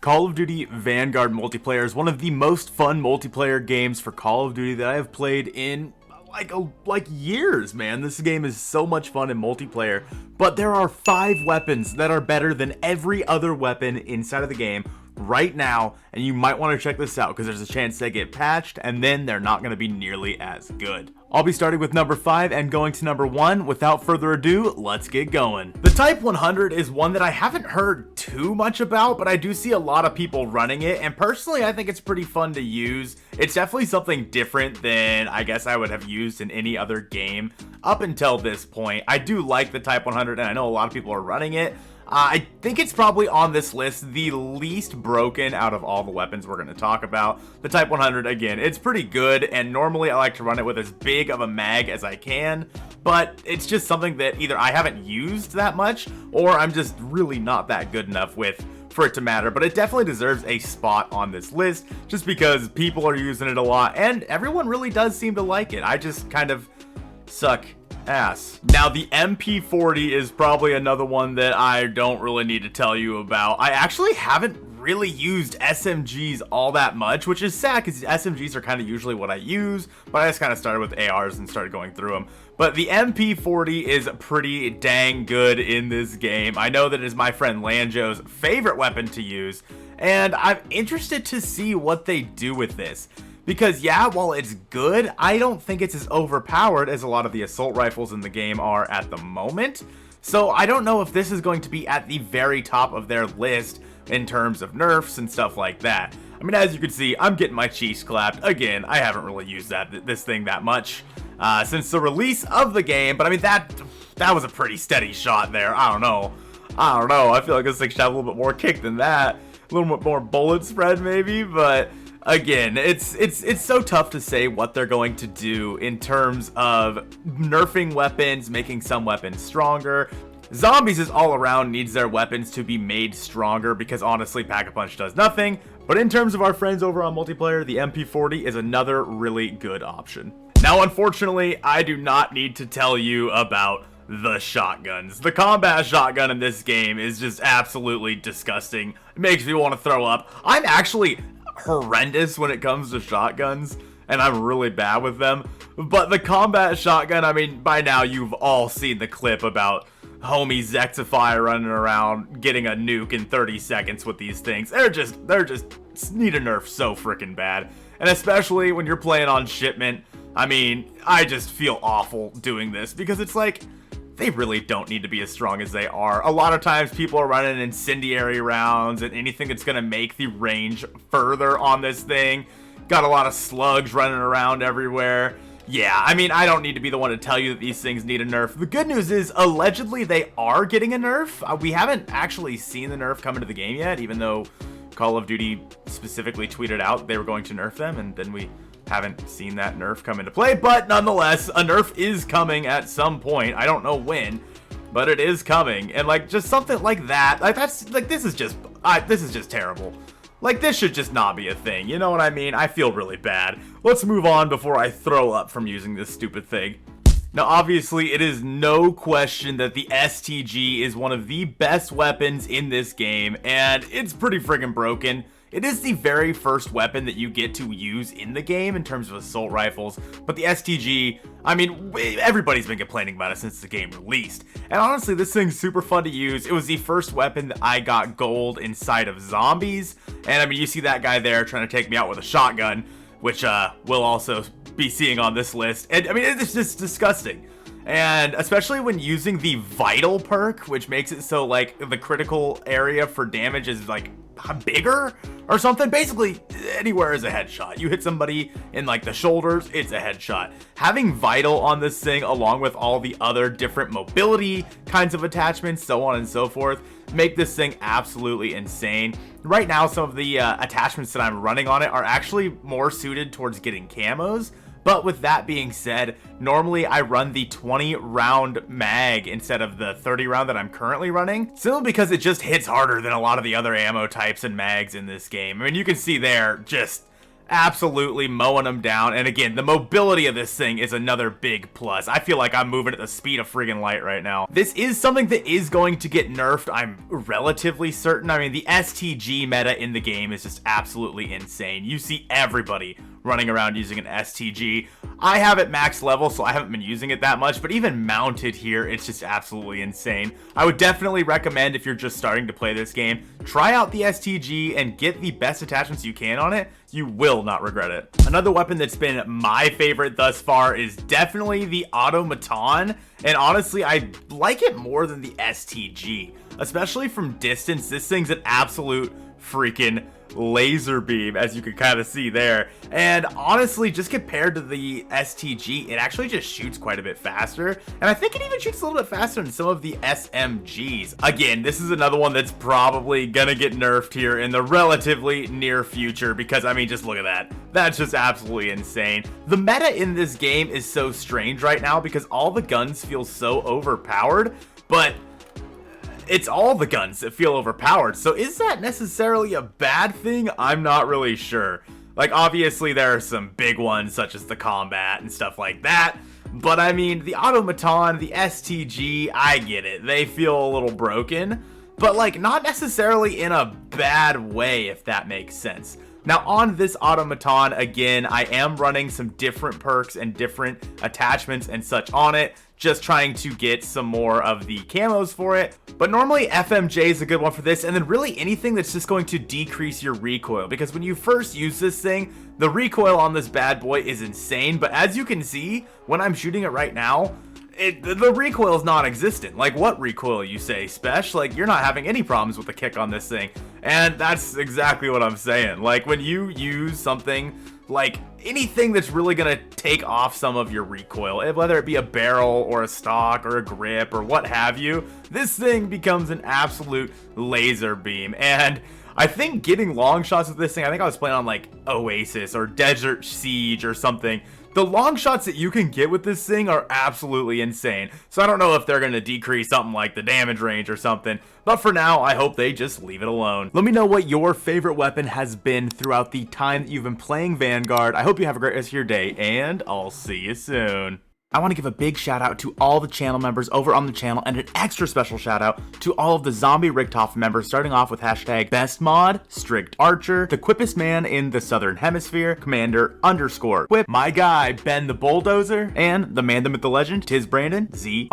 Call of Duty Vanguard multiplayer is one of the most fun multiplayer games for Call of Duty that I have played in like years, man. This game is so much fun in multiplayer, but there are 5 weapons that are better than every other weapon inside of the game right now, and you might want to check this out because there's a chance they get patched and then they're not going to be nearly as good. I'll be starting with number 5 and going to number 1. Without further ado, let's get going. The Type 100 is one that I haven't heard too much about, but I do see a lot of people running it, and personally I think it's pretty fun to use. It's definitely something different than I guess I would have used in any other game up until this point. I do like the Type 100 and I know a lot of people are running it. I think it's probably on this list the least broken out of all the weapons we're going to talk about. The Type 100, again, it's pretty good, and normally I like to run it with as big of a mag as I can, but it's just something that either I haven't used that much, or I'm just really not that good enough with for it to matter. But it definitely deserves a spot on this list, just because people are using it a lot, and everyone really does seem to like it. I just kind of suck ass. Now, the MP40 is probably another one that I don't really need to tell you about. I actually haven't really used SMGs all that much, which is sad because SMGs are kind of usually what I use, but I just kind of started with ARs and started going through them. But the MP40 is pretty dang good in this game. I know that it is my friend Lanjo's favorite weapon to use, and I'm interested to see what they do with this. Because yeah, while it's good, I don't think it's as overpowered as a lot of the assault rifles in the game are at the moment. So I don't know if this is going to be at the very top of their list in terms of nerfs and stuff like that. I mean, as you can see, I'm getting my cheeks clapped. Again, I haven't really used this thing that much since the release of the game. But I mean, that was a pretty steady shot there. I don't know. I feel like this thing should have a little bit more kick than that. A little bit more bullet spread maybe, but again, it's so tough to say what they're going to do in terms of nerfing weapons, making some weapons stronger. Zombies is all around needs their weapons to be made stronger because honestly, Pack-a-Punch does nothing. But in terms of our friends over on multiplayer, the MP40 is another really good option. Now, unfortunately, I do not need to tell you about the shotguns. The combat shotgun in this game is just absolutely disgusting. It makes me want to throw up. I'm actually horrendous when it comes to shotguns, and I'm really bad with them. But the combat shotgun, I mean, by now you've all seen the clip about homie Zexify running around getting a nuke in 30 seconds with these things. They're just need a nerf so freaking bad. And especially when you're playing on shipment, I mean, I just feel awful doing this because it's like, they really don't need to be as strong as they are. A lot of times people are running incendiary rounds and anything that's going to make the range further on this thing. Got a lot of slugs running around everywhere. Yeah, I mean, I don't need to be the one to tell you that these things need a nerf. The good news is, allegedly, they are getting a nerf. We haven't actually seen the nerf come into the game yet, even though Call of Duty specifically tweeted out they were going to nerf them, and then we haven't seen that nerf come into play. But nonetheless, a nerf is coming at some point. I don't know when, but it is coming. And like, just something like that, like that's like, this is just terrible. Like, this should just not be a thing, you know what I mean? I feel really bad. Let's move on before I throw up from using this stupid thing. Now, obviously, it is no question that the STG is one of the best weapons in this game, and it's pretty friggin' broken. It is the very first weapon that you get to use in the game in terms of assault rifles, but the STG, I mean, everybody's been complaining about it since the game released. And honestly, this thing's super fun to use. It was the first weapon that I got gold inside of zombies, and I mean, you see that guy there trying to take me out with a shotgun, which we'll also be seeing on this list. And I mean, it's just disgusting. And especially when using the Vital perk, which makes it so like the critical area for damage is like bigger or something. Basically, anywhere is a headshot. You hit somebody in like the shoulders, it's a headshot. Having Vital on this thing, along with all the other different mobility kinds of attachments, so on and so forth, make this thing absolutely insane. Right now, some of the attachments that I'm running on it are actually more suited towards getting camos. But with that being said, normally I run the 20 round mag instead of the 30 round that I'm currently running, simply because it just hits harder than a lot of the other ammo types and mags in this game. I mean, you can see there, just absolutely mowing them down. And again, the mobility of this thing is another big plus. I feel like I'm moving at the speed of friggin' light right now. This is something that is going to get nerfed, I'm relatively certain. I mean, the STG meta in the game is just absolutely insane. You see everybody running around using an STG. I have it max level, so I haven't been using it that much, but even mounted here, it's just absolutely insane. I would definitely recommend, if you're just starting to play this game, try out the STG and get the best attachments you can on it. You will not regret it. Another weapon that's been my favorite thus far is definitely the automaton, and honestly, I like it more than the STG. Especially from distance, this thing's an absolute freaking laser beam, as you can kind of see there. And honestly, just compared to the STG, it actually just shoots quite a bit faster, and I think it even shoots a little bit faster than some of the SMGs. Again, this is another one that's probably gonna get nerfed here in the relatively near future, because I mean, just look at that. That's just absolutely insane. The meta in this game is so strange right now because all the guns feel so overpowered, but it's all the guns that feel overpowered. So is that necessarily a bad thing? I'm not really sure. Like, obviously there are some big ones such as the combat and stuff like that, but I mean, the automaton, the STG, I get it. They feel a little broken, but like not necessarily in a bad way, if that makes sense. Now on this automaton, again, I am running some different perks and different attachments and such on it, just trying to get some more of the camos for it. But normally FMJ is a good one for this, and then really anything that's just going to decrease your recoil, because when you first use this thing, the recoil on this bad boy is insane, but as you can see, when I'm shooting it right now, the recoil is non-existent. Like, what recoil, you say, Spesh? Like, you're not having any problems with the kick on this thing. And that's exactly what I'm saying. Like, when you use something like anything that's really gonna take off some of your recoil, whether it be a barrel or a stock or a grip or what have you, this thing becomes an absolute laser beam. And I think getting long shots with this thing, I think I was playing on like Oasis or Desert Siege or something. The long shots that you can get with this thing are absolutely insane. So I don't know if they're going to decrease something like the damage range or something, but for now, I hope they just leave it alone. Let me know what your favorite weapon has been throughout the time that you've been playing Vanguard. I hope you have a great rest of your day, and I'll see you soon. I want to give a big shout out to all the channel members over on the channel, and an extra special shout out to all of the Zombie Richtofen members, starting off with hashtag BestMod, Strict Archer, the quippest man in the Southern Hemisphere, Commander_Quip, my guy Ben the Bulldozer, and the man, the myth, the legend, Tis Brandon ZR.